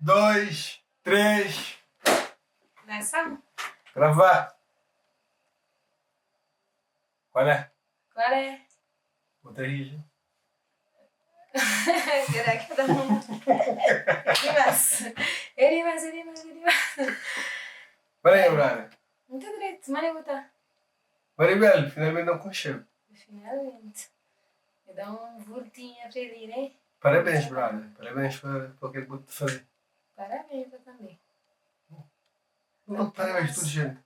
2, 3. Ação? Gravar. Qual é? Qual é? Bota aí. Caraca, não. Erimas. Qual é, Brana? Muito direito, mas eu vou estar. Maribel, finalmente não conchego. Finalmente. Eu dou um voltinho para ele, né? Parabéns, Brana. Parabéns por aquilo que vou te fazer. Parabéns, eu também. Não, parabéns, tudo gente.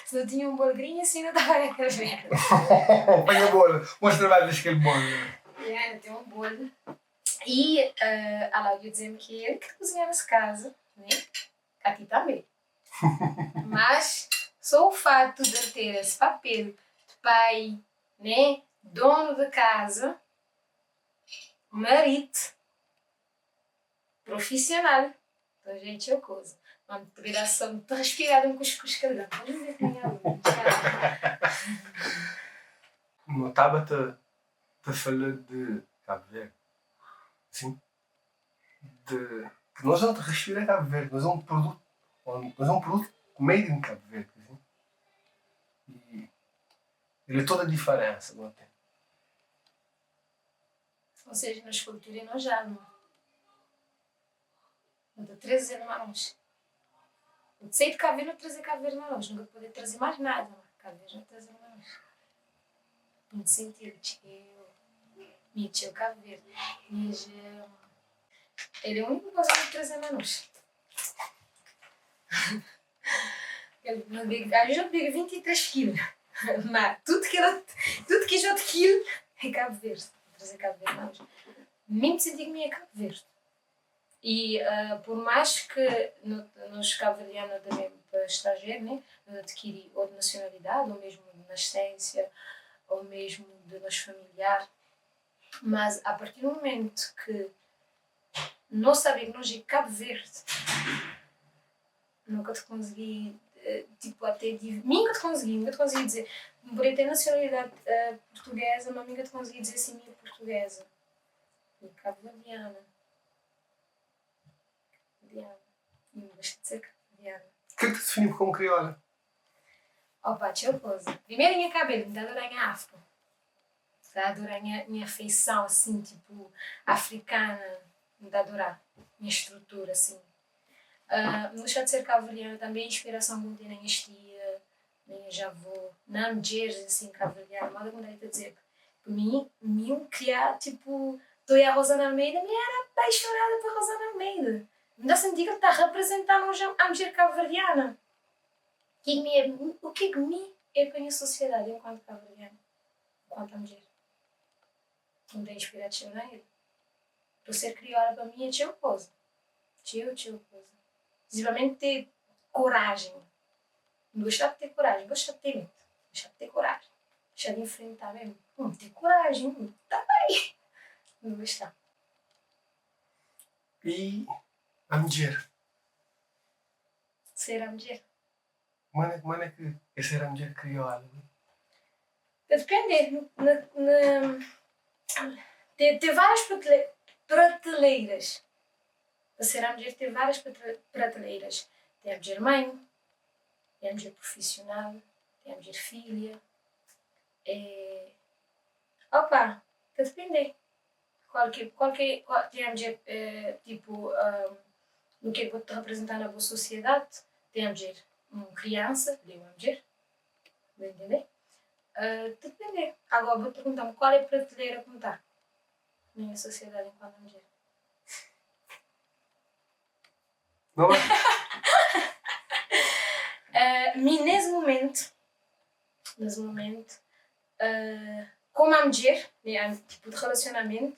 Se não tinha um bolgrinho assim, não estava a querer ver. Põe a bola. Mostra mais daquele bolo. Eu tenho um bolo. E a Láudia dizendo que ele que cozinha nessa casa, né? Aqui também. Mas só o fato de ele ter esse papel de pai, né? Dono de casa, marido, profissional. Então, gente, é coisa. Uma pedação de respirada um cuscuz calhão. Vamos ver que nem a luz. No Tabata, te falou de Cabo Verde. Sim. Que nós não te respira Cabo Verde, nós é um produto. Nós é um produto made in Cabo Verde. Assim. E ele é toda a diferença. Não tem? Ou seja, na escultura nós já não. Não te trazer mãos. Eu sei de Cabo Verde, não trazer Cabo Verde mãos. Nunca poder trazer mais nada. Cabo Verde não trazer mãos. Muito sentido. Me tio Cabo Verde. Mas ele é o único que consegue trazer mãos. Às vezes eu pego 23 quilos. Mas tudo que é outro quilo é Cabo Verde. Trazer Cabo Verde mãos. Muito sentido que me é Cabo Verde. E por mais que nos cabo-verdianos também para estrangeiro, né, adquirir ou de nacionalidade, ou mesmo de nascência, ou mesmo de nós familiar, mas a partir do momento que não saber que nós é Cabo Verde, nunca te consegui, tipo, até nunca te consegui dizer, por eu ter nacionalidade portuguesa, mas nunca te consegui dizer assim, minha portuguesa, minha cabo-verdiana. Não gosto de ser cabo-verdiana. O que é que te definiu como crioula? Opa, deixa eu coisa. Primeiro, minha cabelo, me dá dor em afro. Dá dor em minha feição, assim, tipo, africana. Me dá dor minha estrutura, assim. Não deixa de ser cabo-verdiana também, a inspiração que me tem na minha tia, na minha avó, na mulher, assim, cabo-verdiana. Mas como deve dizer, para mim, criar, tipo, estou a Rosana Almeida, me era apaixonada por Rosana Almeida. Me dá sentido que ele está representando a mulher cabo-verdiana. O que me é para a minha sociedade enquanto cabo-verdiana, enquanto mulher. Não tem inspiração na ele. Para ser crioula para mim é tchau coisa. Tchau coisa. Principalmente ter coragem. Não gostar de ter coragem, gostar de ter medo. Gostar de ter coragem. Gostar de enfrentar mesmo. Ter coragem, tá bem. Não gostar. E a mulher? Ser a mulher. Como é que é ser a mulher crioula? Depende. Ter várias prateleiras. Para ser a mulher, ter várias prateleiras. Tem a mulher mãe, tem a mulher profissional, tem a mulher filha. Opa, depende. Tem a mulher, tipo, no que vou te representar na boa sociedade, tem a mulher criança, tem uma mulher, vai entender? Depende. Agora vou te perguntar qual é a prateleira que está na minha sociedade enquanto mulher. Não é? Nesse momento, como a mulher, né, tipo de relacionamento,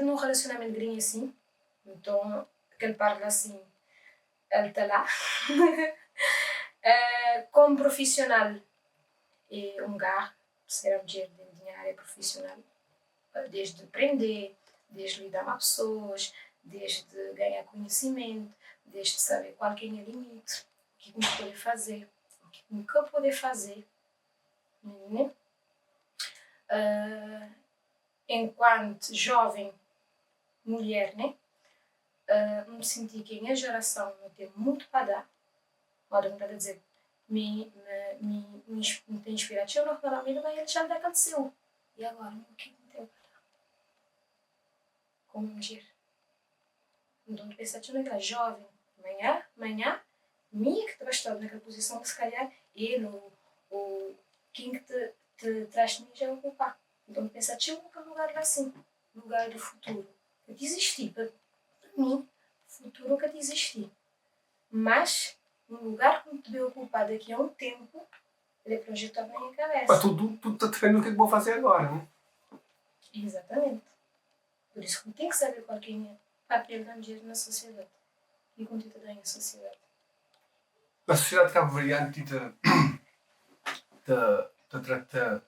num relacionamento gringo assim, então, aquele parla assim, ele está lá. Como profissional, é garro, ser a mulher dentro da minha área profissional, desde aprender, desde lidar com pessoas, desde ganhar conhecimento, desde saber qual que é o meu limite, o que me pode fazer, o que nunca pode fazer. Né? Enquanto jovem, mulher, né? Me senti que a minha geração não tem muito para dar. Olha, como está a dizer, me tem inspiração no canal, mas ele já me aconteceu. E agora, o que me tem para dar? Como mulher. Então, pensar que eu jovem, amanhã, minha que te bastou naquela posição, que se calhar ele ou quem que te traz já é ocupar. Então, pensar que eu vou lugar lá assim, lugar do futuro. Eu desisti, para mim, futuro nunca desisti. Mas, um lugar que me te ocupar daqui a um tempo, ele é projetado na minha cabeça. Mas tudo está dependendo do que eu vou fazer agora, né? Exatamente. Por isso que tem que saber qual que é o papel da mulher na sociedade. E como te dá em sociedade. Na sociedade cabo-verdiana, te trata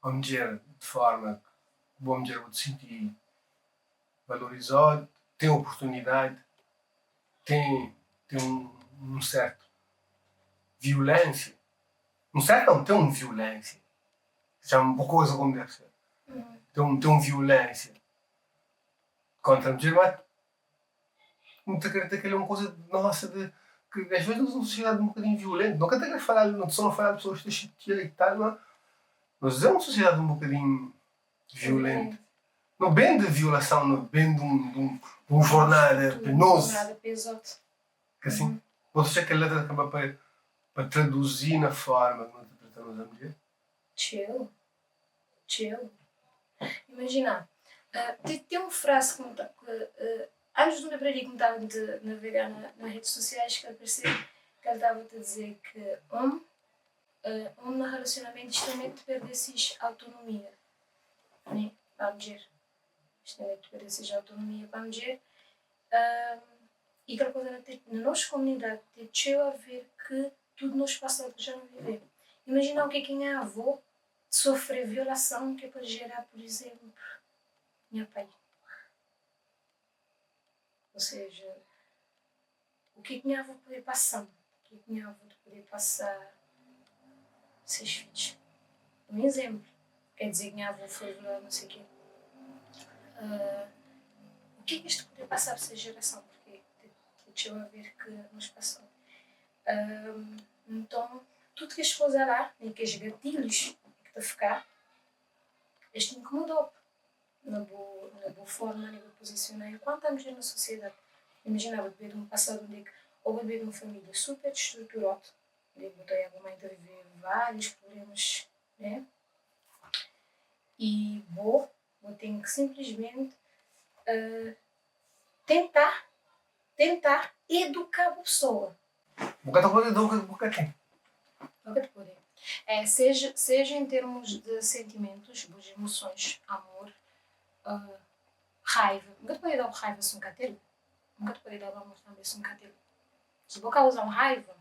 a mulher de forma que a mulher vai se sentir valorizada, tem oportunidade, tem um certo violência. Um certo não, tem uma violência. Já é uma coisa como deve ser. Tem uma violência contra a mulher, mas muito acredita que ele é uma coisa nossa de que às vezes nós somos uma sociedade um bocadinho violenta. Não quero falar, não estou a falar de pessoas que estão e tal, mas nós é uma sociedade um bocadinho violenta. Não bem de violação, não bem de um jornada penoso. Jornada pesote. Que assim, você acha que a letra acaba para traduzir na forma como interpretamos a mulher? Chill. Imagina, tem uma frase que antes de me abrir que me estava a navegar nas redes sociais que apareceu, que ele estava a dizer que no relacionamento extremamente perdesse autonomia, né? Para a mulher. Extremamente perdesse autonomia para a mulher. E aquela coisa na nossa comunidade tem a ver que tudo nos passado já não viver. Imagina o que é que minha avó sofrer violação que pode gerar, por exemplo, minha pai. Ou seja, o que é que minha avó poder passar? O que é que minha avó poder passar seus filhos? Um exemplo. Quer dizer que minha avó foi violada, não sei o quê. O que é que isto poder passar para essa geração? Porque deixou a ver que nos passou. Então, tudo que as coisas lá, e que os gatilhos que te ficar, este incomodou na boa forma, na boa posicionar. Enquanto estamos na sociedade, imaginava beber de um passado onde ou beber de uma família super estruturada, onde botou a mãe a viver vários problemas, né? E vou ter que simplesmente tentar educar a pessoa. Boca pode educar, boca tem. Boca poder. Seja em termos de sentimentos, boas emoções, amor, raiva. Nunca te pode dar raiva se um catelo. Nunca te pode dar amor também se um catelo. Se você causar raiva,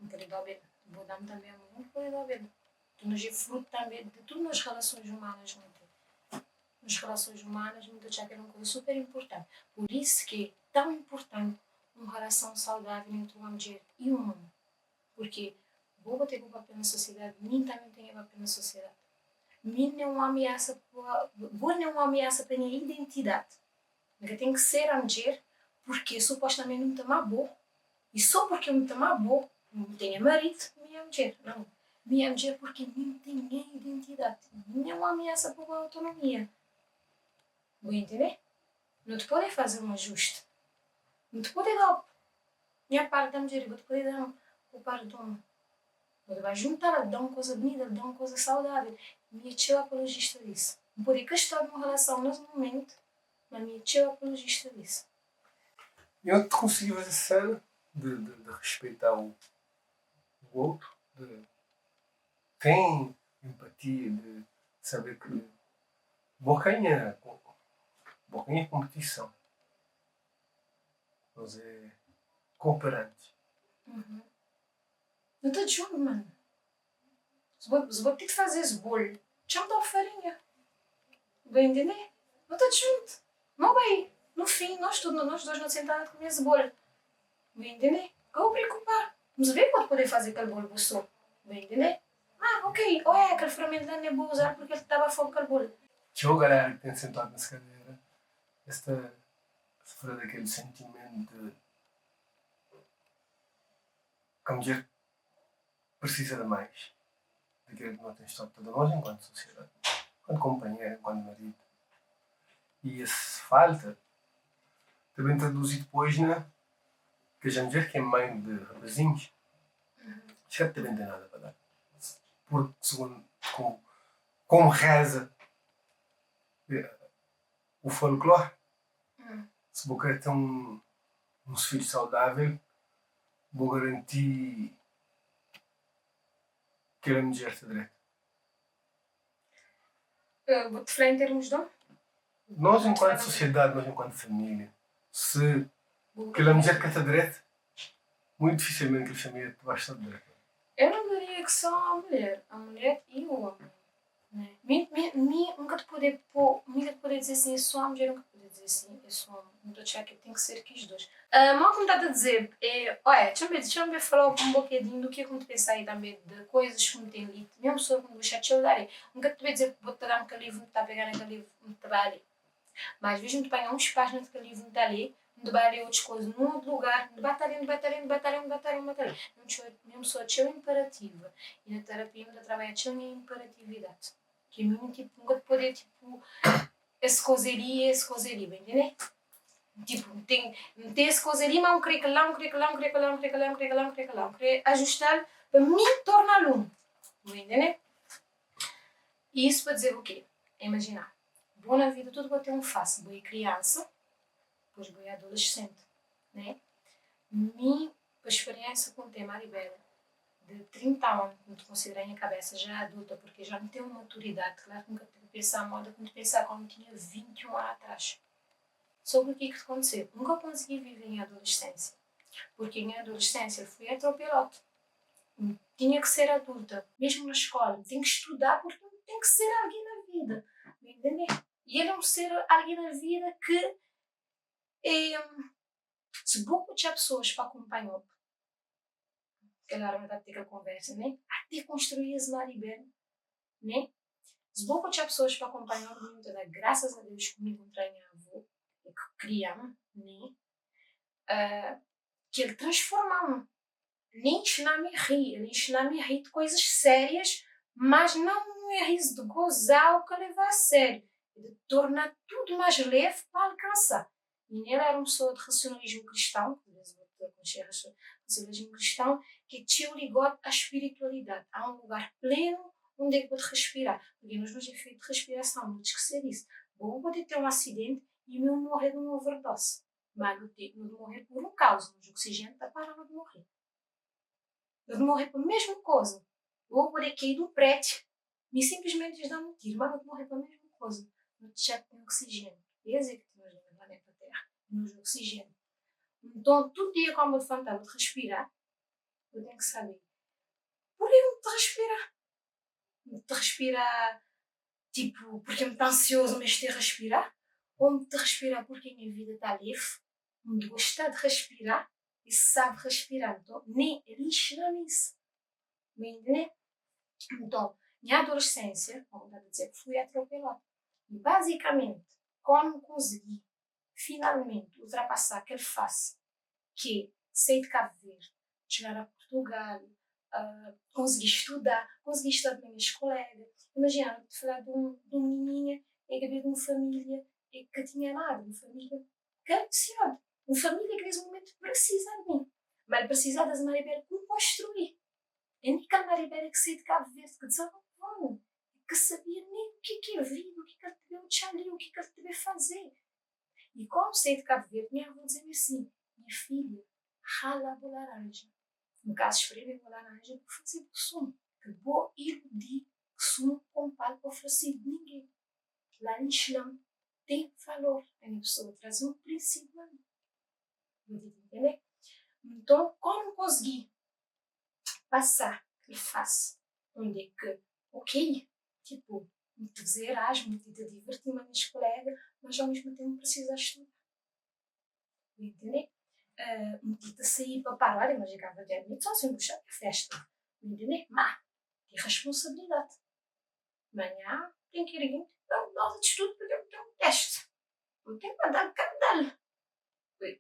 não pode dar bem. Vou dar também amor, não pode dar bem. Tu nos é fruto também de tudo nas relações humanas, muito. Nas relações humanas, muito já que é uma coisa super importante. Por isso que é tão importante uma relação saudável entre uma mulher e um homem. Porque vou ter um papel na sociedade, mim também tem um papel na sociedade. Mim não é uma ameaça para a minha identidade. Eu tenho que ser a mulher porque supostamente me tomar boa. E só porque eu me tomar boa, não tenho marido, minha mulher. Não. Minha mulher porque não tem minha identidade. Não é uma ameaça para a autonomia. Vou entender? Não te pode fazer um ajuste. Não te pode dar minha parte da mulher, vou te poder dar o par do homem. Você vai juntar, dar uma coisa bonita, dar uma coisa saudável. Minha tia é apologista disso. Não pode gastar numa relação nesse momento, mas minha tia é apologista disso. Eu te consegui fazer cena de respeitar o outro, de tem empatia, de saber que bocanha é competição. Mas é cooperante. Uhum. Não estou junto, mano. Se vou ter que fazer esse bolo, já me dá farinha. Vai entender? Não estou junto. Não vai. No fim, nós dois não sentamos a comer esse bolo. Vai entender? Eu vou preocupar. Mas vê quando poder fazer aquele bolo só. Vai entender? Ok. Ou aquele fermento não é bom usar porque ele estava a fome com aquele bolo. Tinha o galera que tem sentado nessa cadeira esta sofrer daquele sentimento de que a mulher precisa de mais daquilo que não tem estado toda nós enquanto sociedade, enquanto companheiro, enquanto marido. E esse falta também traduz depois que a mulher que é mãe de rapazinhos, já também tem nada para dar. Porque, segundo como reza o folclore, se você tem um filho saudável, vou garantir que a mulher está direito. Vou-te falar em termos de Nós, enquanto sociedade, nós, enquanto família, se aquela mulher que está direito, muito dificilmente aquela família vai estar direito. Eu não diria que só a mulher e o homem. Né? Nunca te poder dizer assim, é só a mulher, nunca poder dizer assim, é só o homem. Não estou a achar que tem que ser que os dois. Mal como está a dizer, olha, deixa-me falar um bocadinho do que é que me pensa aí também, de coisas que me tem lido, mesmo sobre o chat de dar. Nunca te vou dizer que vou-te dar um livro, me está a pegar naquele livro, me trabalha. Mas vejo-me apanhar uns páginas daquele livro, me está a ler, me ler outras coisas, num outro lugar, me batalha. Mesmo só a teu imperativa. E na terapia, me trabalha a tua imperatividade. Que é mesmo, tipo, nunca te poder, tipo, esse coisaria, bem, entendeu? Tipo, tem esse coisaria, mas querer ajustar para me tornar entendeu? E isso para dizer o quê? É imaginar. Vou na vida, tudo vai ter um face. Vou criança, depois vou adolescente, né? Minha experiência com o tema Maribela, de 30 anos, que me considero em cabeça já adulta, porque já não tenho maturidade, claro que nunca tive que pensar a moda como pensar quando tinha 21 anos atrás. Sobre o que aconteceu. Nunca consegui viver em adolescência, porque em adolescência fui atropelada. Tinha que ser adulta, mesmo na escola, tenho que estudar porque tem que ser alguém na vida, entendeu? E ele é um ser alguém na vida que se pouco tinha pessoas para acompanhar, aquela hora de ter a conversa, né? Até construir as Maribel, né? Se pouco tinha pessoas para acompanhar o mundo, graças a Deus que me encontrei em avô, que criamos, né? Que ele transformou-me. Nem ensinar-me a rir, ele ensinar-me a rir de coisas sérias, mas não me rir de gozar o que levar a sério, de tornar tudo mais leve para alcançar. E ele era uma pessoa de racionalismo cristão, por exemplo, racionalismo cristão, que te ligou à espiritualidade. Há um lugar pleno onde é que pode respirar. Porque nós não temos feito respiração, não esquecer isso. Vou poder ter um acidente e eu morrer de uma overdose. Mas não morrer por um caos, mas o oxigênio está parando de morrer. Eu de morrer pela mesma coisa. Ou por aqui do prédio, me simplesmente dar um tiro, mas eu de morrer pela mesma coisa. No chat tem oxigênio. Esse é que temos no planeta Terra. Nos oxigênio. Então, todo dia, quando eu levantar, de respirar, eu tenho que saber. Por que eu de respirar? De respirar, tipo, porque eu estou ansioso, mas de respirar? Ou de respirar porque a minha vida está livre? De gostar de respirar? E sabe respirar. Então, nem ensina-me isso. Me entende? Então, minha adolescência, como está a dizer, fui atropelada. E, basicamente, quando consegui finalmente ultrapassar aquele face que é sair de Cabo Verde, chegar a Portugal, consegui estar com as minhas colegas. Imagina, te falar de uma menininha que havia de uma família que tinha nada, uma família carenciada. Uma família que nesse momento precisa de mim. Mas precisa das Maribel que construir. É aquela Maribel que saiu de Cabo Verde, que desabafou, que sabia nem o que é vida, o que ele devia ali, o que ele devia fazer. E como saí de Cabo Verde, minha avó dizia-me assim: minha filha, rala a laranja. No caso, esfrega a laranja para fazer o sumo. Que vou iludir que sumo com palo para oferecer de ninguém. Lá em Islã tem valor. A minha pessoa traz um princípio a mim. Entendeu? Então, como consegui passar que faço, onde é que, ok, tipo, me fazer Erasmus, me divertir com as minhas colegas, mas ao mesmo tempo precisar estudar. Entendeu? Me sair para parar, mas chegava de admito só sem puxar a festa. Entendeu? Mas, tem responsabilidade. Amanhã tem que ir então, nós de estudo porque eu tenho um teste. não tem para dar cadal.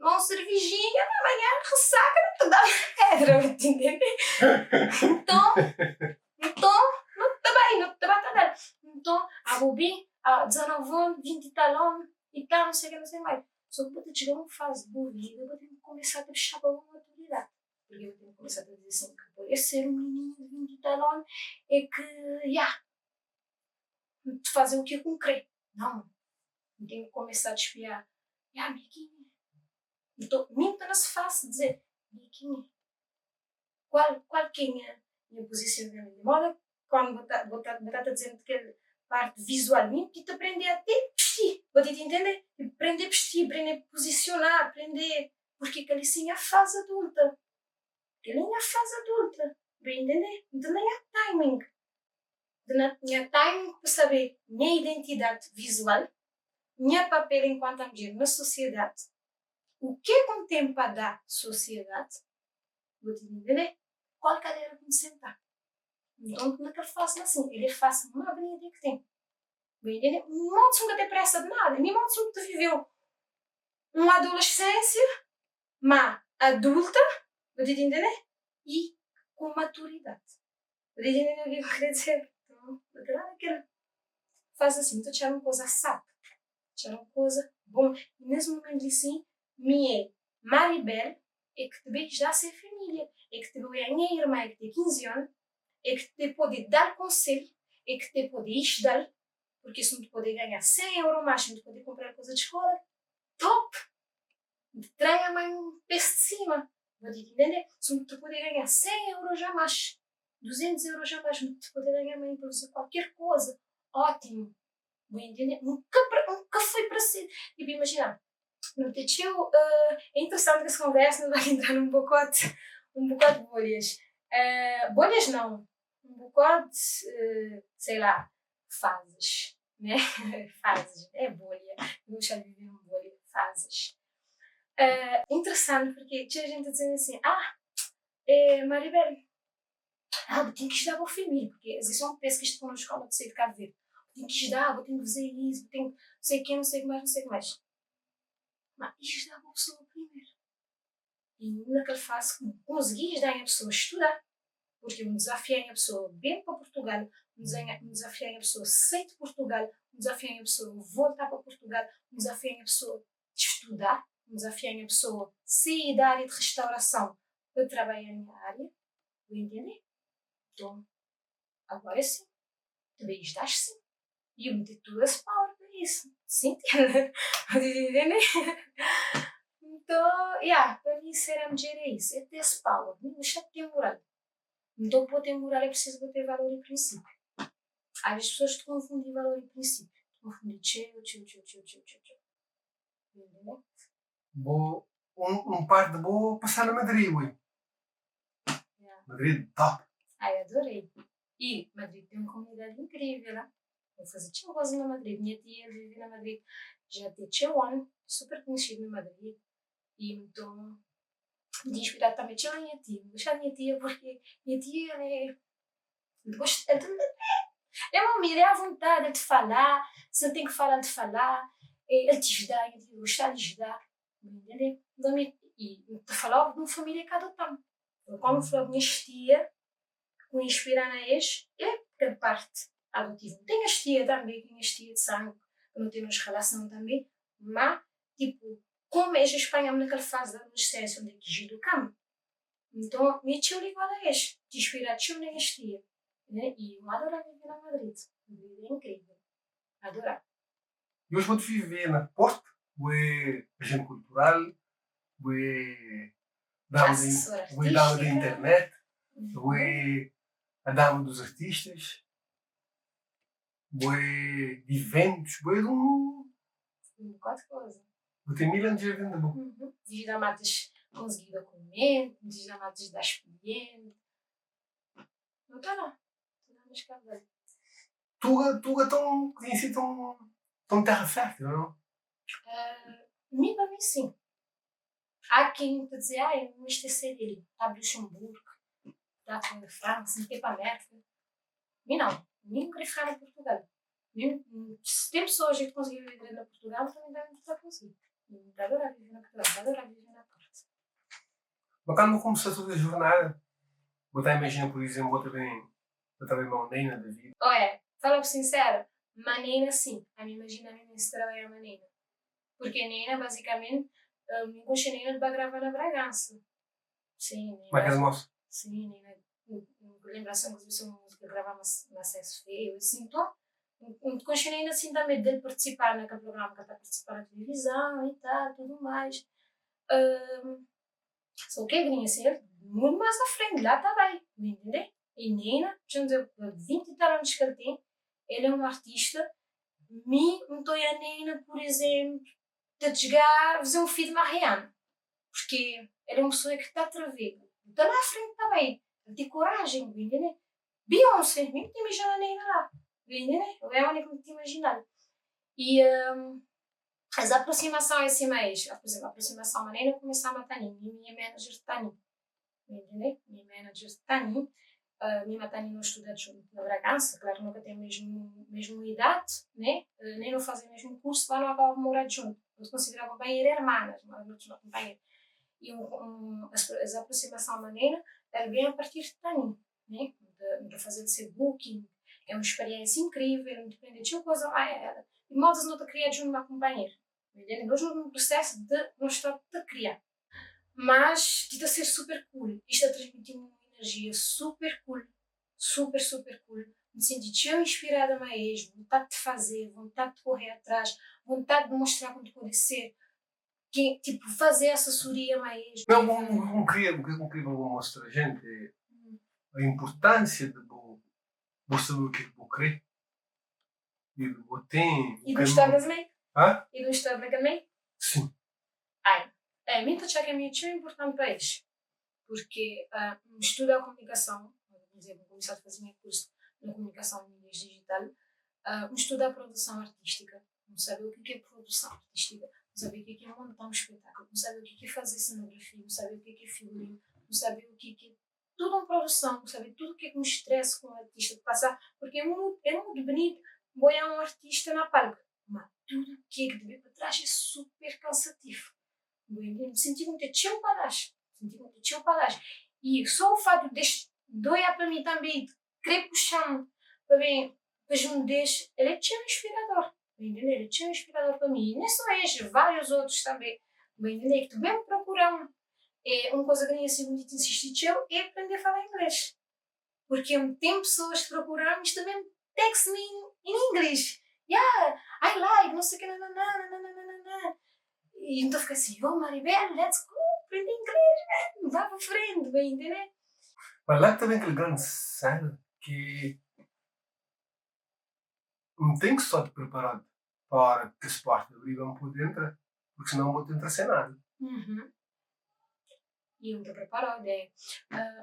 Uma cervejinha, amanhã ressaca, não te dá pedra, entendeu? Então, não te bem, não te vai cadal. Então, a Bobi, a 19 anos, 20 e tal anos, e tal, não sei o que, não sei mais. Só que eu chegar uma fase de vida, eu vou ter que começar a ter chapa uma maturidade. Porque eu tenho que começar a dizer assim, que por esse ser um menino de 20 e tal anos, é que, de fazer o que eu concreto. Não, eu tenho que começar a desfiar. Amiguinha. Então, mesmo não se faz dizer, amiguinha, qual que é a minha posicionamento? De modo quando vou estar dizendo que a parte visualmente, que te aprender a ter vestir. Vou te entender? Aprender a vestir, aprender a posicionar, aprender. Porque aquela sim é a fase adulta. Aquela é a fase adulta. Bem entender? Então, nem há timing. Não tinha timing para saber minha identidade visual, minha papel enquanto mulher na sociedade, o que é com o tempo da sociedade, vou te entender? Qual cadeira que me sentar? Então, naquele fase assim, ele faz uma avenida que tem. Bem entender? Não se ter pressa de nada, nem não se viveu uma adolescência, mas adulta, vou te entender? E com maturidade. Vou te entender o que eu queria dizer? Então, naquela faz assim, então tirar uma coisa sabe, tirar uma coisa bom. E nesse momento assim, me é Maribel, é que te vejo já ser família, é que te vejo a minha irmã que tem 15 anos, é que te pode dar conselho, é que te pode estudar, porque se não te pode ganhar 100 euros mais, se não te pode comprar coisa de escola, top! Trai a mãe um peso de cima, vou te entender? Se não te pode ganhar 100 euros já mais, 200 euros já mais, não te pode ganhar mãe para fazer qualquer coisa, ótimo! Vou entender? Nunca foi para ser. Tipo, imagina, no teu, é interessante que essa conversa não vai entrar num bocote de bolhas. Bolhas não, um bocote, sei lá, fases, né? Fases, é bolha. Eu já vivi uma bolha, fases. Interessante porque tinha gente dizendo assim, Maribel, eu tenho que estudar para o filme, porque às vezes é um peso que isto na escola de sair de Cabo Verde. Tenho que estudar, vou ter que fazer isso, tenho não sei o que, não sei o que mais, não sei o que mais. Mas isto dá para a pessoa primeiro. E naquela fase consegui ajudar a pessoa a estudar, porque eu desafiei a pessoa bem para Portugal, desafiei a pessoa a sair de Portugal, desafiei a pessoa a voltar para Portugal, desafiei a pessoa a estudar, desafiei a pessoa a sair da área de restauração para trabalhar na minha área. Vou entender? Então, agora sim, também estás sim. E eu meti tudo esse power para isso. Sim, entender? Então, para mim ser a mulher é isso, é ter esse power, não deixar de ter moral. Então, para ter moral é preciso ter valor e princípio. As pessoas te confundem valor e princípio. Te confundem tchau. Entendeu? Um par de boa passar na Madrid, ui. Madrid, top. Ai, adorei. E Madrid tem uma comunidade incrível, né? Vou fazer tchau coisa na Madrid. Minha tia vive na Madrid já tem tchau ano, super conhecido na Madrid. E então, de inspirar também tchau a minha tia. Vou deixar a minha tia porque minha tia é uma mulher à vontade de falar, se tem que falar, ele te dá, ele te gostar de dar, entendeu? E te falar de uma família cada tanto. Como falou minha tia, me inspirar na é parte adotiva. Tem as tia também, tem as tia de sangue, que não temos relação também, mas, tipo, como a Espanha naquela fase da adolescência, onde é que educamos, então, minha tia ligada a te inspirar tio nem as tia. Né? E eu adoro viver na Madrid. Madrid é incrível. Adoro. E hoje vou-te viver na Porto, é agente cultural, é dama da internet, é a dama dos artistas, é de eventos, é de um bocado de coisa. Vou ter 1000 anos de venda boa. Diz da matas conseguir documento, diz da matas da expediente. Não está lá. Está na escada. Tuga tão terra fértil, não? Para mim, sim. Há quem te dizer, não esquecer dele. Está para Luxemburgo, está para a França, não tem para a América. E não. Nem querer ficar em Portugal. Se tem pessoas que conseguem viver na Portugal, também devem estar conseguir. Está a adorar viver na Portugal, está a adorar viver na Porta. Mas quando começou toda a jornada, vou estar imaginando, por exemplo, eu também uma neina da vida. Olha, falo-vos sincero, manena sim. A mim imagina a mim se trabalhar manena. Porque nena, basicamente, me encoxei nena de gravar na Bragança. Sim, nena. Mas que moça? Sim, nena. Lembrança que eu uma música gravava na Sexo Feio, assim, então, encoxei nena assim também dele participar naquele programa que está a participar na televisão e tal, tudo mais. Só que vinha ser muito mais à frente, lá está bem, me entendeu? E nena, já 20 e tal anos que ele tem, ele é um artista. Me estou a Nena, por exemplo, de chegar a fazer um filho de Mariana. Porque ele é uma pessoa que está a traver. Está lá à frente também. Ele tem coragem, entendeu? Beyoncé, mesmo te imaginar a Nena lá. Entendeu? É a única que me te imaginar. E as aproximações assim mais, por exemplo, a aproximação a Nena começou a matar mim. Minha manager de Tani. Entendeu? Minha manager de Tani. Minha Tani não estuda junto na Bragança, claro, nunca tem mesmo idade, né? Nem não fazem o mesmo curso, lá não acabam de morar junto. Não se considera companheira irmãs, mas não companheira. E as aproximação maneira, ela vem a partir de Tani, né? De fazer de ser booking, é uma experiência incrível, independente de uma coisa, e modos não te criar junto uma companheira. Nós estamos no processo de não estar a criar. Mas está a ser super cool. Isto a transmitir uma energia super cool. Super, super cool. Me senti tão inspirada mais, vontade de fazer, vontade de correr atrás, vontade de mostrar como pode ser. Que, tipo, fazer assessoria mais. Não, como queria mostrar a gente é a importância de saber o que vou querer. E do que tem. E do estar também? Hã? E do estar também? Sim. Ai, a mim acho que é muito importante para isso. Porque estudo a comunicação, por exemplo, comecei a fazer meu curso na comunicação em mídias digital, estudo a produção artística, não saber o que é produção artística, não saber o que é montar um espetáculo, não saber o que é fazer cenografia, não saber o que é figurino, não saber o que é tudo uma produção, não saber tudo o que é que me estressa com o artista de passar, porque é muito bonito boiar um artista na palca, mas tudo o que é que deve para trás é super cansativo. Me senti muito tchau para trás. E só o fato deste doer para mim também, de querer puxar-me para junto deste, ele é tão inspirador. Ele é tão inspirador para mim. E não é só este, vários outros também. Que tu mesmo procuram. É uma coisa que nem assim muito insistir é aprender a falar inglês. Porque tem pessoas que procuram, mas também text me em inglês. Yeah, I like, não sei o que, nananana. E então fica assim, oh Maribel, let's go, aprende inglês, vá para frente, bem entender? Mas lá também aquele grande cena que não tem que só te preparado para que se parte abrir vamos por dentro, porque senão vou tentar sem nada. Uhum. E eu me preparado,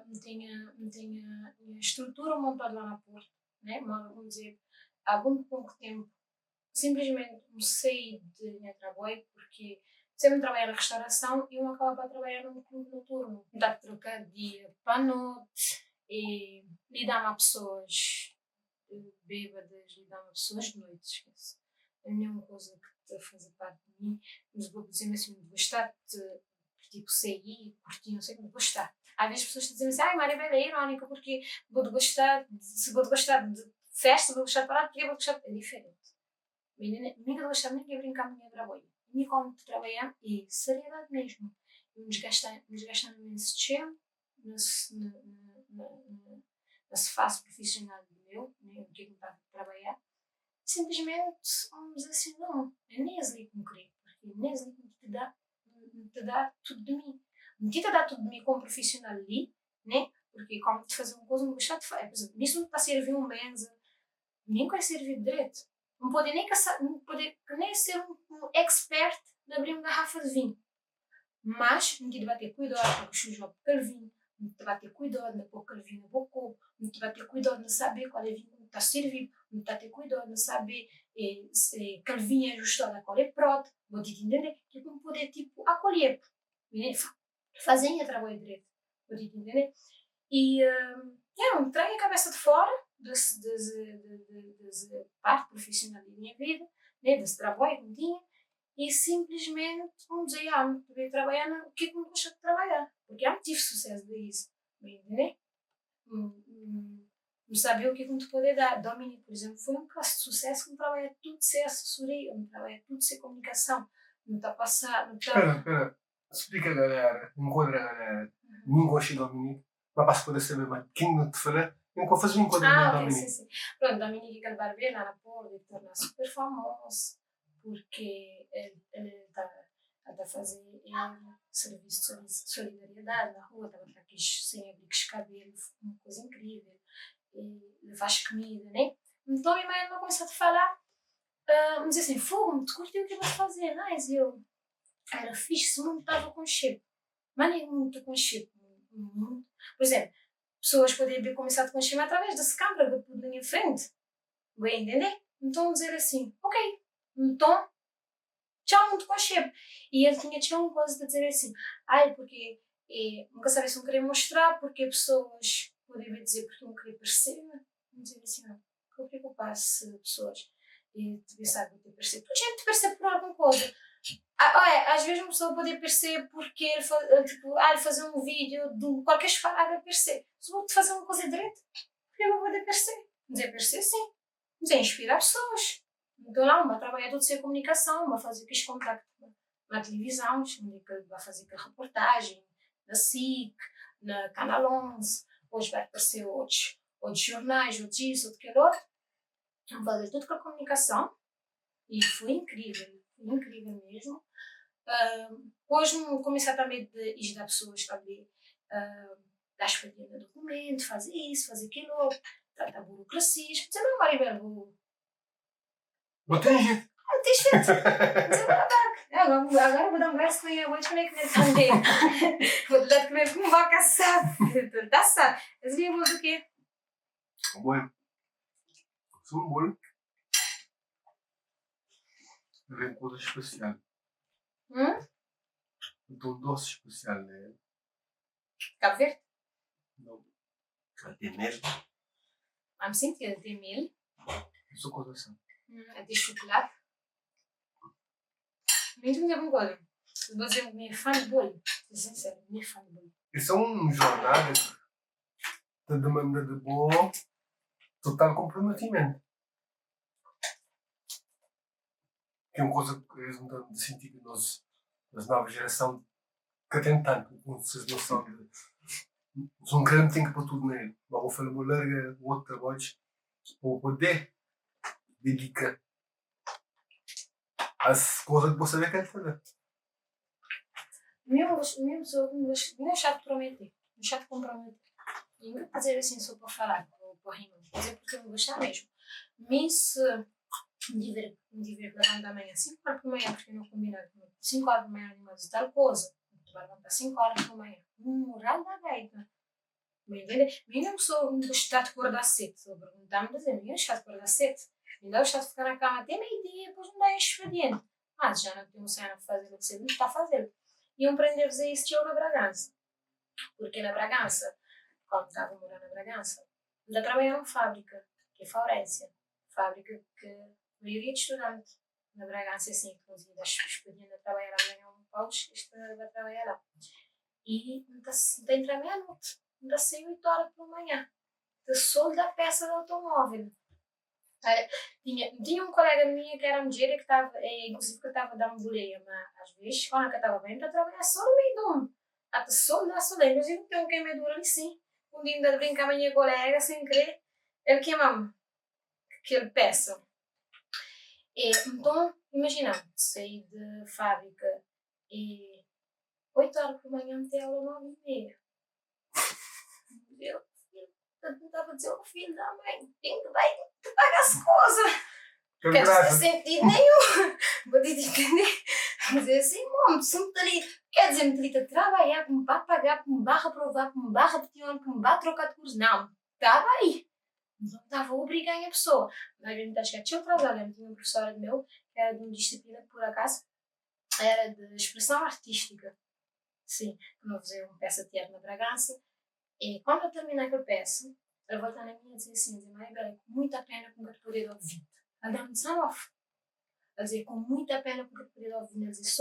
não tinha estrutura montada lá na porta, né? Mas vamos dizer, há muito pouco tempo, simplesmente me saí de minha trabalho porque sempre trabalhei na restauração e eu acabava a trabalhar num clube noturno. Dá de trocar dia para a noite e lidar com pessoas bêbadas, lidar com pessoas de noite, esquece. É nenhuma coisa que te fazer parte de mim, mas vou dizer assim, vou gostar de tipo sair, curtir, não sei como, vou gostar. Às vezes as pessoas dizem assim, ai Maria Bela é irónica porque se vou gostar de festa, vou gostar de parar, porque vou gostar de... É diferente. Nunca gostava nem de brincar com minha trabalho. E como trabalhar é seriedade mesmo. Me desgastando imenso tempo nessa fase profissional do meu, né, o que é que me está a trabalhar. Simplesmente, vamos dizer assim, não, é Nestlé que me queria, porque Nestlé te dá tudo de mim. Me te dá tudo de mim como profissional ali, né? Porque como te fazer uma coisa, não gostar de fazer. Por exemplo, nisso não está a servir um mensa, nem vai servir direito. Não pode nem ser um expert de abrir uma garrafa de vinho. Mas, não te vai ter cuidado para sujar aquele vinho, não te vai ter cuidado de pôr aquele vinho no copo, não te vai ter cuidado de saber qual é o vinho que está servido, não te vai ter cuidado de saber se aquele vinho é ajustado a qual é prato, vou te entender, que como poder, tipo, acolher, fazem a trabalho direito, vou te entender. E, me traem a cabeça de fora, dessa parte profissional da minha vida, né, desse trabalho que eu tinha, e simplesmente me dizia, não podia trabalhar no que me gosta de trabalhar, porque eu não tive sucesso disso, né? Não sabia o que me poder dar. Domini, por exemplo, foi um caso de sucesso que me trabalha tudo ser assessoria, me trabalha tudo ser comunicação, me está a passar, me está... Espera, explica a galera, enquadra a galera, ninguém gosta de Dominique, mas para se poder saber mais, quem não te fala, eu vou fazer um enquadramento de ok, Dominique. sim. Pronto, Dominique, aquele barbeiro lá na Porta, ele torna super famoso, porque ele está a fazer serviço de solidariedade na rua, estava para aqueles sem abrigos de cabelo, uma coisa incrível. Ele faz comida, né? Então a minha mãe vai começar a falar, me dizer assim, fogo, te curtiu o que vais fazer, mas eu era fixe, se não estava com chip. Mas nem muito com chip. Por exemplo, pessoas podem ver começar com chip através desse câmera que eu pude na minha frente. Vai entender? Então dizer assim, ok, então tchau muito com chip. E ele tinha uma coisa de dizer assim, ai, porque nunca sabia se não queria mostrar, porque pessoas podem dizer porque não queria parecer, dizer assim, não, não preocupar-se pessoas e te pensar que te parecer, porque gente te percebe por alguma coisa. Às vezes uma pessoa pode parecer porque tipo, fazer um vídeo de qualquer esfarada parecer. Se vou te fazer uma coisa direita, porque eu vou poder parecer. Dizer parecer sim. Dizer inspirar pessoas. Então lá, uma trabalha tudo sem comunicação, uma fazer aqueles contactos na televisão, vai fazer aquela reportagem na SIC, na Canal 11, hoje vai aparecer outros jornais, outros isso, outro aquele outro. Fazer tudo com a comunicação e foi incrível mesmo. Hoje comecei também a ajudar pessoas também, dar expediente de documento, fazer isso, fazer aquilo outro, tratar burocracias, dizer não, Maribel, Botei gente. não tens feito. Agora vou dar um verso com a vou comer também. Vou dar de comer como vaca assada. Está assado. Mas eu vou do quê? Bueno. Sou um bolo. Vem coisa especial. Então, doce especial, né? Cabo Verde? Não. Tem mel. Am sentido, tem mel. Isso coisa assim. Tem chocolate. Muito uma coisa. Vou dizer minha fã de bolo. Ser sincero, minha fã de bolo. Isso é um jornada de demanda de bolo total comprometimento. Que é uma coisa que eles não estão de sentir que nós, as novas gerações, que tem tanto, com essa noção de. Um grande tempo para tudo nele. Mas vou fazer uma larga, outro trabalho, para poder dedicar às coisas que você vê que ele fazer. Mesmo sou não é chato prometer, não é chato comprometer. E não fazer assim só para falar, para rimar, fazer porque eu não gostar mesmo. Mas se me tiver que levantar amanhã 5 horas por manhã, porque eu não combinado com 5 horas por manhã de mais tal coisa, vai levantar 5 horas por manhã, moral da gaita. Me entende? Mesmo sou um chato de acordar cedo, se eu perguntar-me, dizer, eu chato de acordar cedo, ainda eu chato de ficar na cama até meio-dia, depois não dá expediente. Mas já não tenho um cena a fazer o que você não está a fazer. E eu aprendi a fazer isso eu na Bragança. Porque na Bragança, quando estava a morar na Bragança, ainda trabalhei numa fábrica, que é Faurécia. Fábrica que a maioria de estudantes na Bragança, assim, inclusive das expedientes a trabalhar lá, ganham um pau, vai trabalhar lá. E tem para meia-noite, ainda sei 8 horas pela manhã. De sol da peça do automóvel. Tinha um colega minha que era mulher que estava, inclusive que estava a dar uma boleia, mas às vezes, quando eu estava bem, para trabalhar só no meio do mundo. Até só dá soleil, inclusive tem um queimadura ali sim. Um dia ainda de brincar com a minha colega, sem querer, ele queima-me. Aquele peça. Então, imagina, saí de fábrica e 8 horas por manhã até aula 9h30. Eu estava a dizer ao filho da mãe, tem que vai te pagar as coisas. Não quer dizer sentido nenhum. Vou te entender. Dizer assim, mano, se me ali, quer dizer, me ali a trabalhar, que me vai pagar, que me vai reprovar, que me vai repetir ano, que me vai trocar de curso. Não, estava aí. Não estava a obrigar a pessoa. Mas eu acho que tinha outra aula, tinha uma professora de meu, que era de uma disciplina que por acaso era de expressão artística. Sim, que nós fazíamos uma peça de teatro na Bragança. E quando eu terminei aquela peça, Ela volta na minha e diz assim, diz, Maribel, com muita pena que nunca te poder ouvir. Ela dá-me desabafo. Ela diz, com muita pena que nunca te poder ouvir. Ela diz,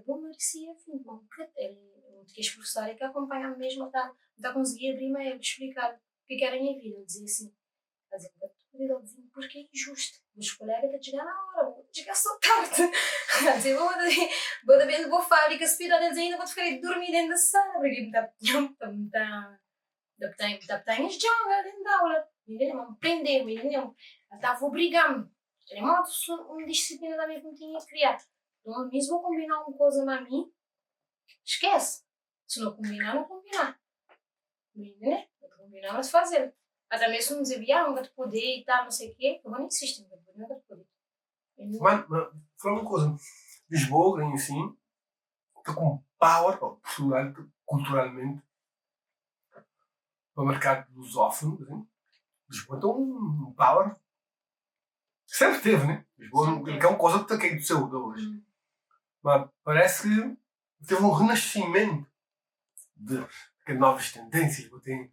bom, merecia, filho, bom, que és professor é que acompanha-me mesmo, está a conseguir abrir-me a explicar o que era a minha vida. Ela dizia assim, ela diz, nunca te poder ouvir porque é injusto. Os colegas têm de chegar na hora, vou chegar só tarde. Ela diz, vou da vez, vou à fábrica, se pedir, eles ainda vou ficar a dormir dentro da sala, porque me está as jongas dentro da aula, me prender, ela estava obrigando. Era uma disciplina também que me tinha que criar. Então, mesmo vou combinar uma coisa a mim, esquece. Se não combinar, não combinar. Entendeu? Vou combinar, mas fazer. Até mesmo se me dizia, nunca te poder e tal, não sei o quê, eu não insisto, nunca te poder. Mas, fala uma coisa, Lisboa, em si, está com power, culturalmente, para o mercado lusófono, assim. Lisboa tem um power. Sempre teve, né? Lisboa é uma coisa que está aqui do seu hoje. Mas parece que teve um renascimento de novas tendências. Tem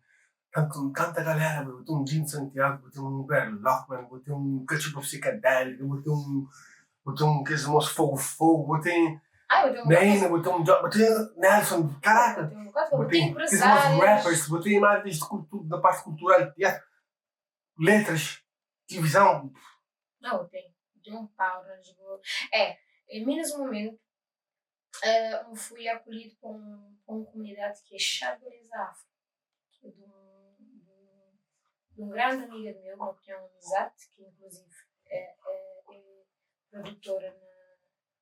tanta galera, tem um Dino Santiago, tem um Berlockman, tem um Cachupa Psicadélico, tem um que é moço Fogo, tem Neina, tem um Nelson, caraca, tem uns rappers, tem imagens da parte cultural de teatro, letras, televisão. Não, tem um pau na Lisboa. Em Minas, no momento, eu fui acolhido com uma comunidade que é Chabolês Afro, que é de um grande amigo meu, que tem uma amizade, que inclusive é produtora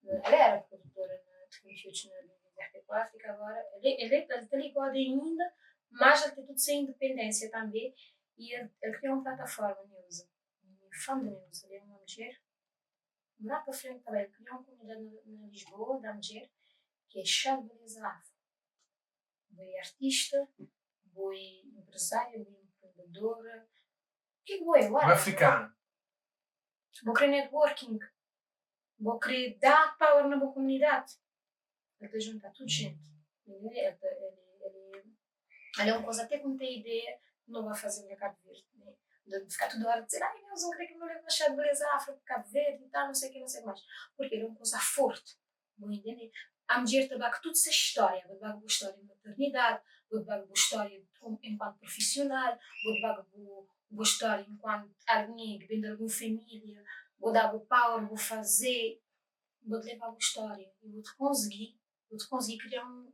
ela era produtora de conteúdos na RTP África, agora ele está ligado ainda, mas ele tem tudo sem independência também, e ele criou uma plataforma, Neuza, fã da Neuza, ele é uma mulher, lá para frente também, ele criou uma comunidade na Lisboa, da mulher, que é Chabolês Afro. Boi artista, boi empresária, boi empreendedora, o que é boi agora? Africano. Vou querer networking, vou querer dar power na minha comunidade. Ele está juntar tudo gente. Ele é uma coisa até que não tem ideia, não vai fazer na Cabo Verde. Né? De ficar toda hora a dizer, Deus, não creio que me leve na chá de beleza África, Cabo Verde e tal, não sei o que, não sei o que mais. Porque ele é uma coisa forte. Vou entender? A mulher trabalha tudo essa história. Vou dar boa história de maternidade, vou dar boa história enquanto profissional, vou dar boa história enquanto alguém que vem de alguma família, vou dar boa power, vou fazer, vou te levar boa história e vou-te conseguir criar uma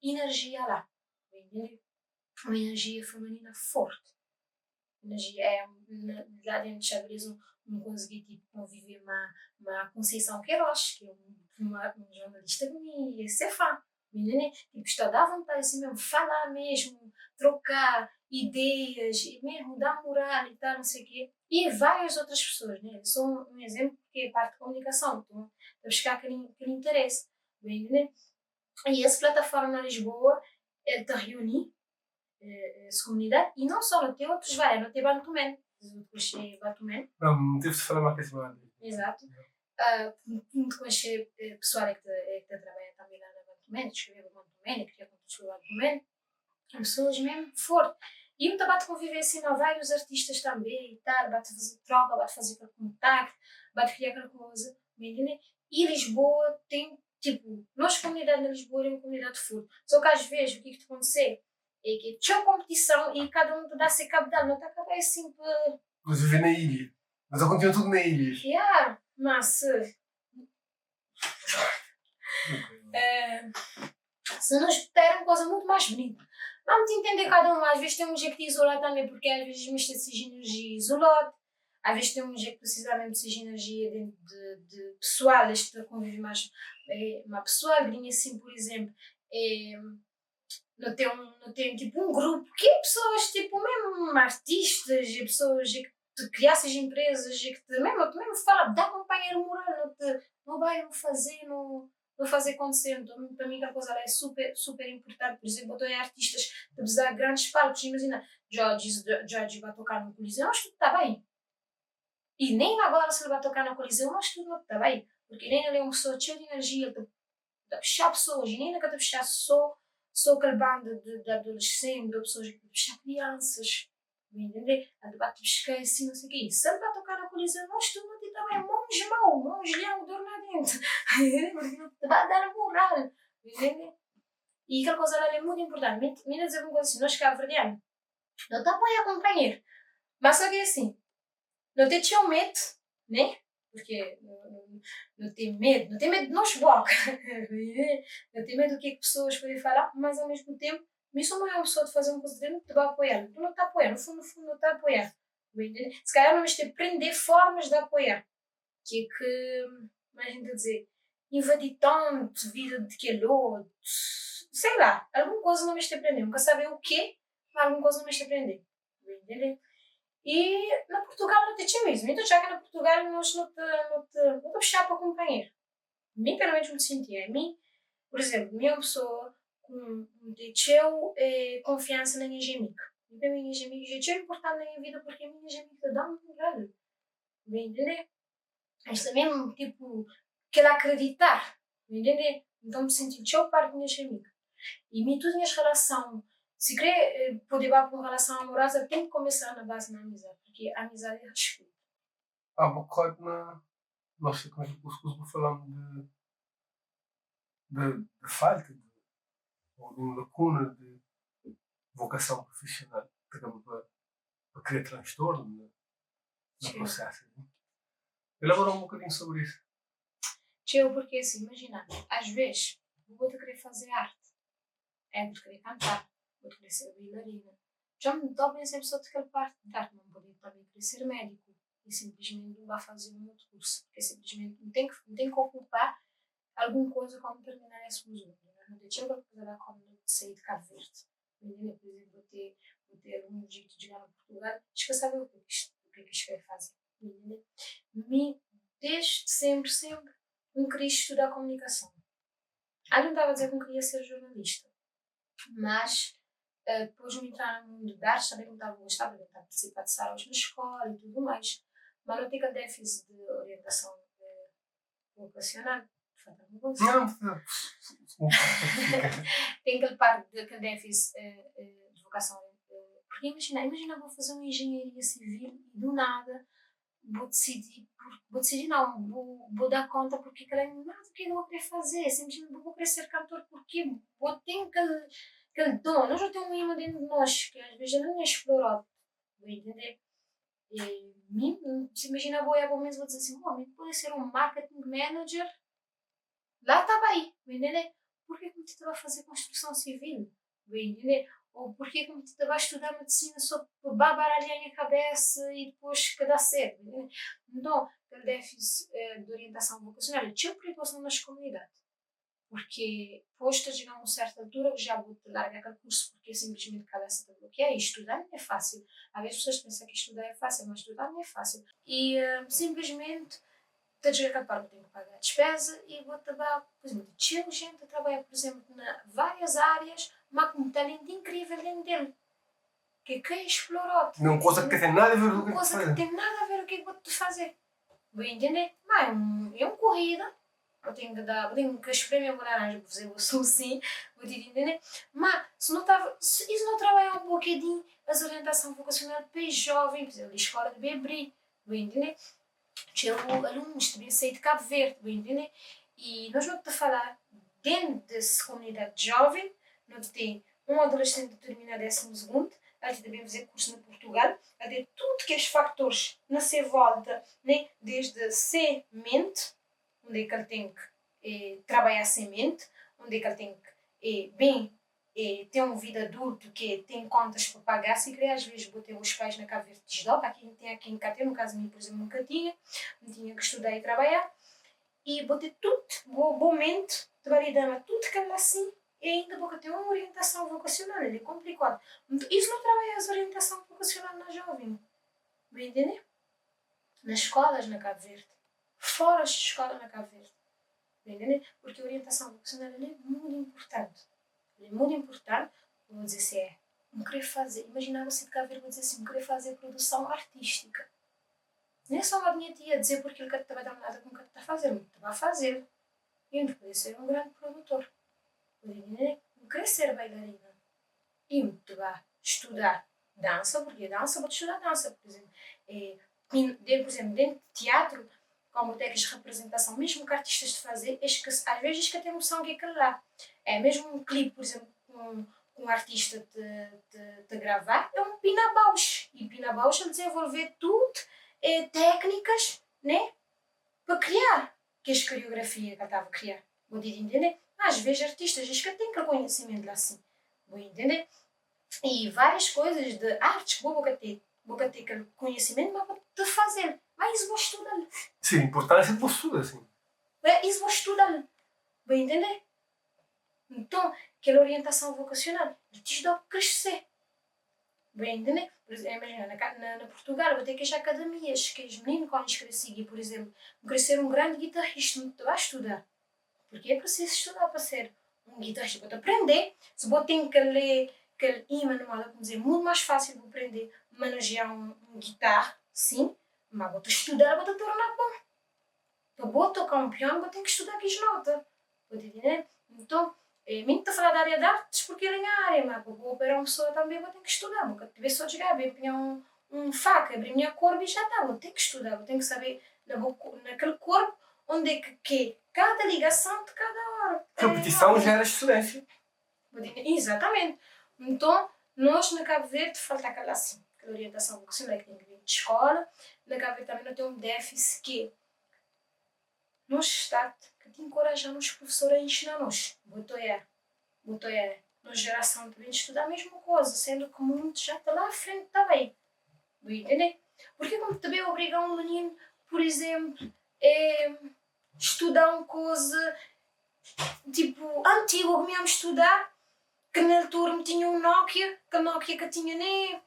energia lá. Vou entender? Uma energia feminina forte. Energia lá dentro de Xadrez não consegui tipo, conviver uma Conceição Queiroz, que é uma jornalista que me ia ser fã. Tipo, está a dar vontade assim mesmo, falar mesmo, trocar ideias, e mesmo dar moral e tal, não sei o quê. E várias outras pessoas, né? Sou um exemplo porque é parte de comunicação, então a buscar aquele interesse. E essa plataforma na Lisboa, ele te reúne essa comunidade, e não só, não tem outros vários, não tem Bantuman, depois Bantuman. Não tive de falar mais uma vez. Exato. Muito conhecer pessoal que está trabalhando também lá na Bantuman, escreveu Bantuman, queria contar o Bantuman, pessoas mesmo fortes. E muito bate conviver assim, não, vários artistas também e tal, bate fazer troca, bate fazer aquele contacto, bate criar aquela coisa, entendeu? E Lisboa tem, tipo, nossa comunidade na Lisboa é uma comunidade forte. Só que às vezes o que te acontecer é que tinha competição e cada um dá-se cabo dela, não está a acabar assim para... Mas viver na ilha. Mas eu continuo tudo na ilha. Mas se nos der uma coisa muito mais bonita. Vamos entender cada um. Às vezes tem um jeito de isolar também, porque às vezes mista de energia isolado. Às vezes tem um jeito que precisa mesmo de energia dentro de pessoal, este convívio mais pessoal. Vinha assim, por exemplo, não tem tipo um grupo que é pessoas tipo mesmo artistas e pessoas que te criassem empresas e que te mesmo fala, dá companheiro moral, não vai fazer acontecer. Então, para mim, aquela coisa é super, super importante. Por exemplo, eu tenho artistas que precisam de grandes palcos. Imagina, Jorge vai tocar no Coliseu, mas tudo está bem. E nem agora se ele vai tocar no Coliseu, mas tudo não está bem. Porque nem ele é uma pessoa cheia de energia, ele está a puxar pessoas, e nem ele está a puxar só aquele bando de adolescentes, de pessoas que estão a puxar crianças. entender? A debate buscar assim, não sei o quê. E sempre a tocar na colisão, nós tu não te também, monge mau, monge leão, dor na dentro. Porque não te vai dar a moral, entende? E aquela coisa ali é muito importante. Meninas dizer uma coisa assim, nós cá verdeamos, não te apoia a companheiro. Mas só que é assim, não te tinha medo, né? Porque não tem medo de nós boca. Não tem medo do que é que pessoas podem falar, mas ao mesmo tempo, mesmo não é uma pessoa de fazer uma coisa de não te vai apoiar. Tu não está a apoiar, no fundo, não está a apoiar. Se calhar vamos ter que aprender formas de apoiar. Que é que, mais a gente dizer, invadir tanto vida de que outro, sei lá, alguma coisa não me está a aprender. Nunca saber o quê, mas alguma coisa não me está a aprender. Entendeu? E na Portugal não te tinha isso. Então já que na Portugal nós não te puxar para companheiro. Mim, pelo menos, me sentia. A mim, por exemplo, minha pessoa com teu confiança na minha amiga. E para mim, minha amiga é tão importante na minha vida porque a minha amiga dá-me um moral. Bem entender? Isto é mesmo, tipo, quero acreditar. Entender? Então me senti tão parte da minha amiga. E mim, tudo minhas relação, se querer poder ir para uma relação amorosa, tem que começar na base da amizade. Porque a amizade é respeito. Há bocado não sei como é que eu vou falar de falta, ou de uma lacuna de vocação profissional, que acaba para criar transtorno no processo. Né? Elabora um bocadinho sobre isso. Porque assim, imagina, às vezes, vou-te querer fazer arte, vou-te querer cantar, vou-te querer ser bailarina. Já me dou bem sempre só daquela parte de arte, não poder também querer ser médico e simplesmente não vai fazer um outro curso, porque simplesmente não tem que ocupar alguma coisa como terminar esse museu. Não tem chega a fazer como sair de Cabo Verde. Por exemplo, vou ter um jeito de chegar a Portugal, esqueci saber o que é que isto quer fazer. Me, desde sempre, não queria estudar comunicação. Eu não estava a dizer que não queria ser jornalista, mas depois de me entrar no mundo de artes, também não estava a gostar, porque estava a participar de salas na escola e tudo mais. Mas não tenho aquele déficit de orientação vocacional. Não, Tem aquele parte daquele déficit de vocação. Porque imagina, vou fazer uma engenharia civil e do nada vou decidir não, vou dar conta porque aquilo nada do que eu vou querer fazer, simplesmente vou querer ser cantor porque vou ter aquele dom, nós já temos um imã dentro de nós que às vezes não é explorado, vou entender? E mim, se imagina, vou mesmo vou dizer assim, pode ser um marketing manager, lá estava aí, vou entender? Porquê que me estava a fazer construção civil, vou entender? Ou porquê que me estava a estudar medicina só para baralhar a minha cabeça e depois que dá certo? Então, aquele déficit de orientação vocacional, eu tinha preocupação nas comunidades. Porque depois de chegar a uma certa altura, já vou te largar aquele curso porque simplesmente a cabeça está bloqueada. E estudar não é fácil. Às vezes as pessoas pensam que estudar é fácil, mas estudar não é fácil. E simplesmente te chegar a parte, tenho que pagar a despesa e vou trabalhar, por exemplo, tinha gente a trabalhar, por exemplo, em várias áreas, mas com um talento incrível dentro dele. Que é explorado. Não coisa que tem nada a ver com o que coisa que tem nada a ver com o que vou-te fazer. Vou entender? Mas é uma corrida. Eu tenho que espremer uma laranja, por exemplo, eu sou assim, vou te entender. Mas se isso não trabalhar um bocadinho as orientação vocacional para jovem, por exemplo, a escola de Bebri, vou entender? Tinha alunos também sair de Cabo Verde, vou entender? E nós vamos te falar, dentro dessa comunidade jovem, nós tem um adolescente que termina 12º, a gente também fazer curso no Portugal, a ter tudo que os factores na sua volta, né? Desde semente, onde é que ele tem que trabalhar a semente, onde é que ele tem que ter uma vida adulta, que tem contas para pagar, se querer às vezes botar os pais na Cabo Verde de desdobra, aqui em Cate, no caso de mim, por exemplo, nunca tinha, não tinha que estudar e trabalhar, e botei tudo, bom mente, trabalhando tudo que ela assim, e ainda vou ter uma orientação vocacional, ele é complicado. Isso não trabalha as orientação vocacional na jovem, vai entender? Nas escolas na Cabo Verde, fora de escola na Cabo Verde, vai entender? Porque a orientação vocacional é muito importante. É muito importante, vou dizer assim, não querer fazer, imagina você de Cabo Verde, vou dizer assim, não querer fazer produção artística. Não é só a minha tia dizer porque ele está a dar nada com o que está a fazer, mas está a fazer. E não poder ser um grande produtor. Não querer ser bailarina. E muito vai estudar Dança, porque dança, vou estudar dança, por exemplo. Por exemplo, dentro de teatro, como técnicas de representação, mesmo que artistas de fazer, que, às vezes que tem noção que é aquilo lá. É mesmo um clipe, por exemplo, com um artista de gravar, é um Pina Bausch. E Pina Bausch ele desenvolver tudo, técnicas, né? Para criar. Que as coreografias que ele estava a criar. Vou entender? Às vezes artistas, que têm aquele conhecimento lá assim. Vou entender? E várias coisas de artes que vou ter aquele conhecimento, mas vou te fazer. Mas vou estudar. Sim, a importância de você estudar, assim. Isso vou estudar. Vou entender? Então, aquela orientação vocacional, te ajuda a crescer. Bem, entender? Por exemplo, imagina, na Portugal, vou ter que ir às academias, que os meninos quando crescer, por exemplo, crescer um grande guitarrista, tu vais estudar. Porque é preciso estudar para ser um guitarrista, para te aprender. Se você tem que ler aquele manual, como dizer, muito mais fácil de aprender a manejar um guitarra, sim, mas vou estudar para te tornar bom. Para você tocar um piano, vou ter que estudar aqui as notas. Vou entender? Então, mim está a falar da área de artes porque ele é a área, mas para operar uma pessoa também vou ter que estudar. Vou ter só chegar, vou pegar um faca, abrir a minha corpo e já está. Vou ter que estudar, vou ter que saber naquele corpo onde é que cada ligação de cada hora. Repetição gera excelência. Exatamente. Então, nós na Cabo Verde falta aquela assim, aquela orientação vocacional que tem que vir de escola. Na Cabo Verde também não tem um déficit que nós Estado que te encorajamos os professores a ensinar-nos. Botoé. Na geração também de estudar a mesma coisa, sendo que o mundo já está lá à frente também. Vou entender? Porque como também obrigar um menino, por exemplo, estudar uma coisa tipo antigo que íamos estudar, que na altura me tinha um Nokia, que a Nokia que tinha nem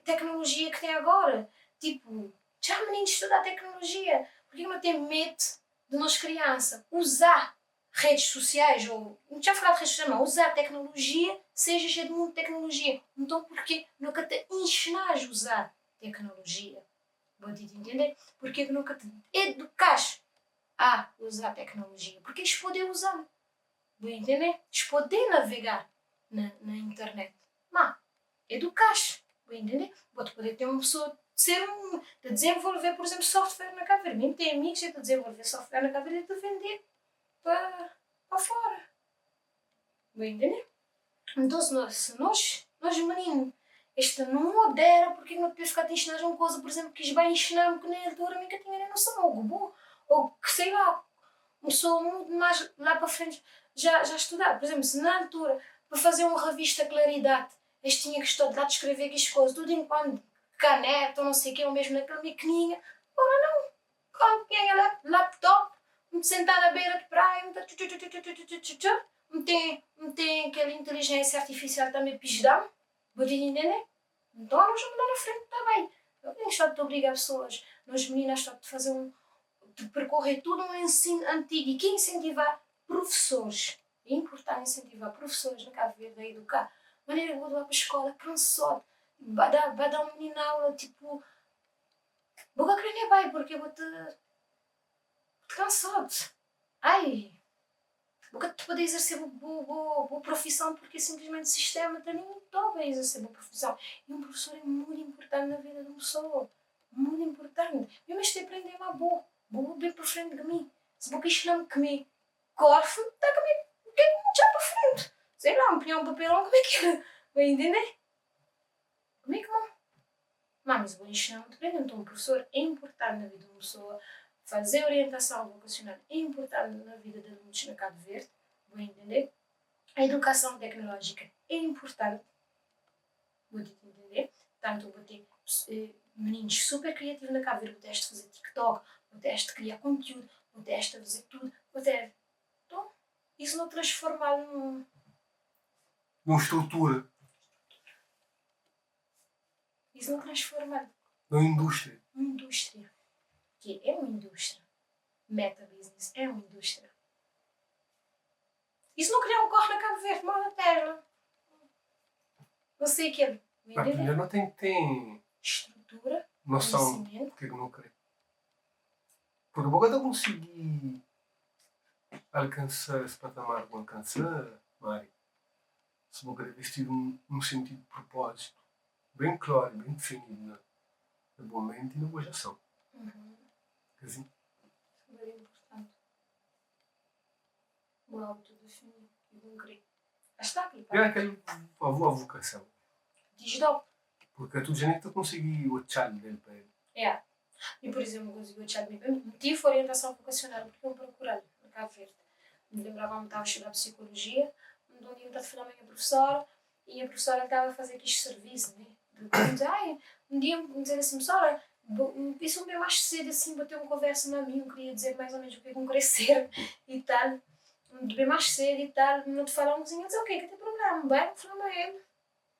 tecnologia que tem agora. Tipo, já menino estudar tecnologia. Porque não tem medo de nós crianças usar redes sociais, ou não já falar de redes sociais, não, usar tecnologia, seja cheio de muita tecnologia. Então porquê nunca te ensinas a usar tecnologia? Vou te entender? Porquê nunca te educas a usar tecnologia? Porque eles podem usar. Vou entender? Eles podem navegar na internet. Mas, educas. Vou entender? Vou poder ter uma pessoa de desenvolver, por exemplo, software na Cabo Verde. Mesmo tem amigos que desenvolver software na Cabo Verde e de vender para fora. Vou entender? Então, se nós meninos, esta não modera, porque não podemos ficar a ensinar uma coisa, por exemplo, que eles vai ensinar-me que na altura nunca tinha nem noção, ou que sei lá, uma pessoa muito mais lá para frente já estudar. Por exemplo, se na altura, para fazer uma revista Claridade, eles tinham que estudar de escrever aquelas coisas, tudo enquanto caneta ou não sei o que, ou mesmo naquela maquininha, ora não, quando tinha laptop, me sentar na beira de praia, me tem aquela inteligência artificial também pisdão, vou te entender? Então nós vamos lá na frente também. Eu tenho estado de obrigar pessoas, nós meninas, estado de fazer de percorrer todo um ensino antigo e que incentivar professores. É importante incentivar professores na Cabo Verde a educar. De maneira que vou lá para a escola, cansado. Vai dar um menino aula, tipo... Vou querer nem vai, porque eu vou-te... cansado. Ai... Vou te poder exercer boa profissão, porque simplesmente o sistema está nem topa a exercer boa profissão. E um professor é muito importante na vida de uma pessoa. Muito importante. Eu mas te aprender uma boa bem para frente de mim. Se vou ensinar-me que me corfe, está a comer o que é que já para frente. Sei lá, me um papelão, como é que é? Vai entender? Como é que não? Mas vou ensinar-me de aprender. Então, um professor é importante na vida de uma pessoa. Fazer orientação vocacional é importante na vida de adultos na Cabo Verde. Vou entender? A educação tecnológica é importante. Vou entender? Portanto, vou ter meninos super criativos na Cabo Verde. Vou ter de fazer TikTok, vou ter de criar conteúdo, vou ter de fazer tudo. Vou ter... Então, isso não transformar Numa estrutura. Isso não transformar Numa indústria. Uma indústria. Que é uma indústria. Meta business é uma indústria. Isso não criar um corpo na Cabo Verde, mal na terra. Não sei o que é. Primeiro não tem estrutura, noção do que é que não quer. Porque eu vou conseguir alcançar esse patamar que eu alcançar, Mari, se vou querer vestir um sentido de propósito bem claro, bem definido no momento e na boa ação. Assim. Isso é bem importante. O autodefinido e concreto. Está aqui, É aquele a vocação. Digital. Porque tu já nem tu consegui o challenge dele para ele. É. E, por exemplo, consegui o chat tive orientação vocacional porque eu procurei no Cabo Verde. Me lembrava que estava a estudar psicologia, onde um dia eu estava a falar com a minha professora e a professora estava a fazer aquele serviço, né? Um dia me dizer assim, professora, isso um bem mais cedo assim, bater uma conversa na minha, eu queria dizer mais ou menos o que é que eu queria ser e tal. Bem mais cedo e tal, não te falar um cozinho, eu disse, ok, que tem problema, bem, não falava a ele.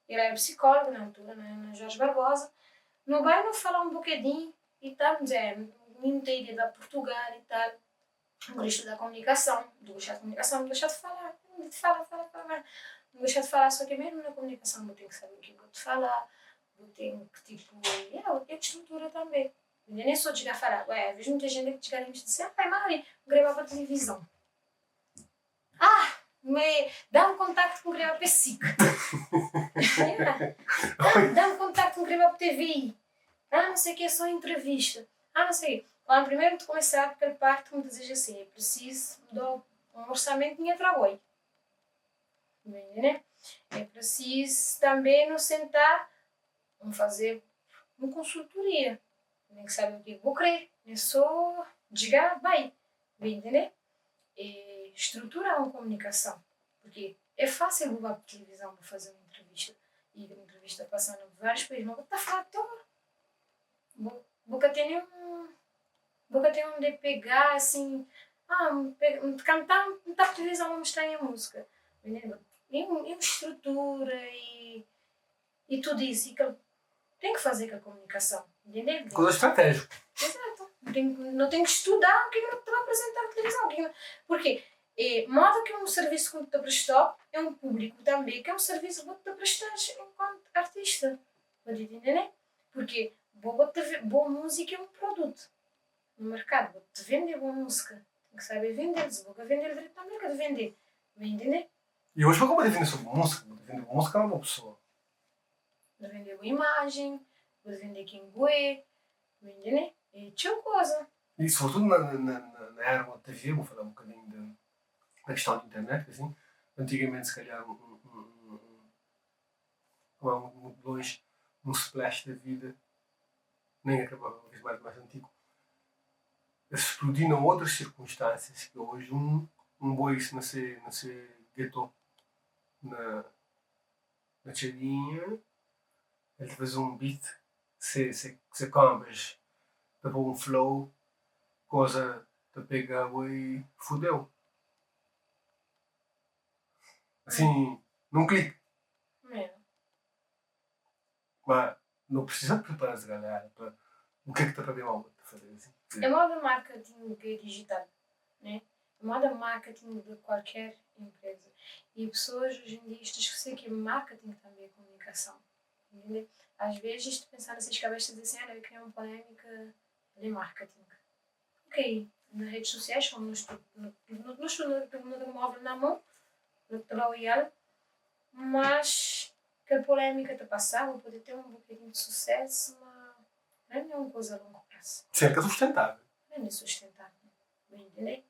Ele era psicólogo na altura, na Jorge Barbosa. No bem, não falar um bocadinho e tal, não tem ideia de Portugal e tal. Não gosto de estudar comunicação, não gosto de comunicação, não gosto de falar, não gosto de falar, só que mesmo na comunicação eu tenho que saber o que eu vou te falar, eu tenho que, tipo, eu tenho estrutura também. Eu nem sou de chegar a falar, vejo muita gente que chega e me diz assim, pai, Mari, vou gravar para a televisão. Dá um contacto com gravar para SIC. Dá um contacto com gravar para TVI. Não sei o que, é só entrevista. Não sei. Lá primeiro de começar, aquela parte que me deseja assim, é preciso me dar um orçamento de minha trabalho. Né? É preciso também não sentar, vamos fazer uma consultoria. Nem que sabe o que vou querer. Nem só desgar, vai. Né? E estruturar uma comunicação. Porque é fácil levar para a televisão para fazer uma entrevista. E a entrevista passando em vários países, mas está a falar toda. Boca tem onde pegar assim, cantar, não está a televisão a mostrar a música. E estrutura e tudo isso. E que tem que fazer com a comunicação. Entendeu? Coisa estratégica. Exato. Não tem que estudar o que eu te vou apresentar na televisão. Porque modo que um serviço que te prestou é um público também, que é um serviço que te prestar enquanto artista. Pode entender? Porque boa música é um produto no mercado. Vou-te vender boa música. Tem que saber vender. Se vou vender direito também, quero vender. Vai entender? E hoje, como define sobre música? Define música é uma pessoa. Vou vender boa imagem, vou vender quem é. Vai entender? É tchau coisa. E sobretudo na era da TV, vou falar um bocadinho da questão da internet, assim. Antigamente, se calhar, muito longe, um splash da vida, nem acabava uma vez mais antigo, explodindo outras circunstâncias, que hoje um boi se não se guetou na cheirinha, ele faz um beat, se combas, te pôr um flow, coisa te pega e fudeu. Assim, num clique. Mas não precisa preparar a galera para o que é que está para ver mal para fazer assim. É moda marketing que é digital, né? É moda marketing de qualquer empresa. E pessoas hoje em dia esquecem que marketing também é comunicação. Entendeu? Às vezes, tu pensar nessas cabeças assim, eu criar uma polêmica de marketing. Ok, nas redes sociais, como no telemóvel na mão, no telemóvel, mas que a polêmica te passava pode ter um bocadinho de sucesso, mas não é uma coisa a longo prazo. Cerca sustentável. Não é sustentável. Bem entender?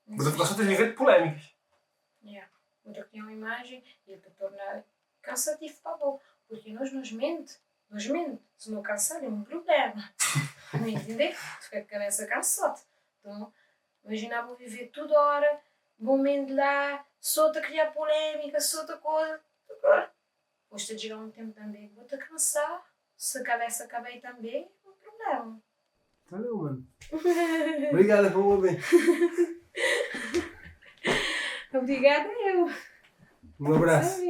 Mas a população tem de viver de polémicas. Onde eu tenho uma imagem e ele te torna cansativo para bom. Porque nós nos mente. Se não cansar é um problema. Não entender? Tu fica a cabeça cansada. Então, imagina, vou viver toda hora, vou mente lá, só te criar polêmica, só te coisa. Depois te chegar um tempo também, vou te cansar. Se a cabeça acabei também, é um problema. Valeu, mano. Obrigada por ouvir. Obrigada eu. Um abraço.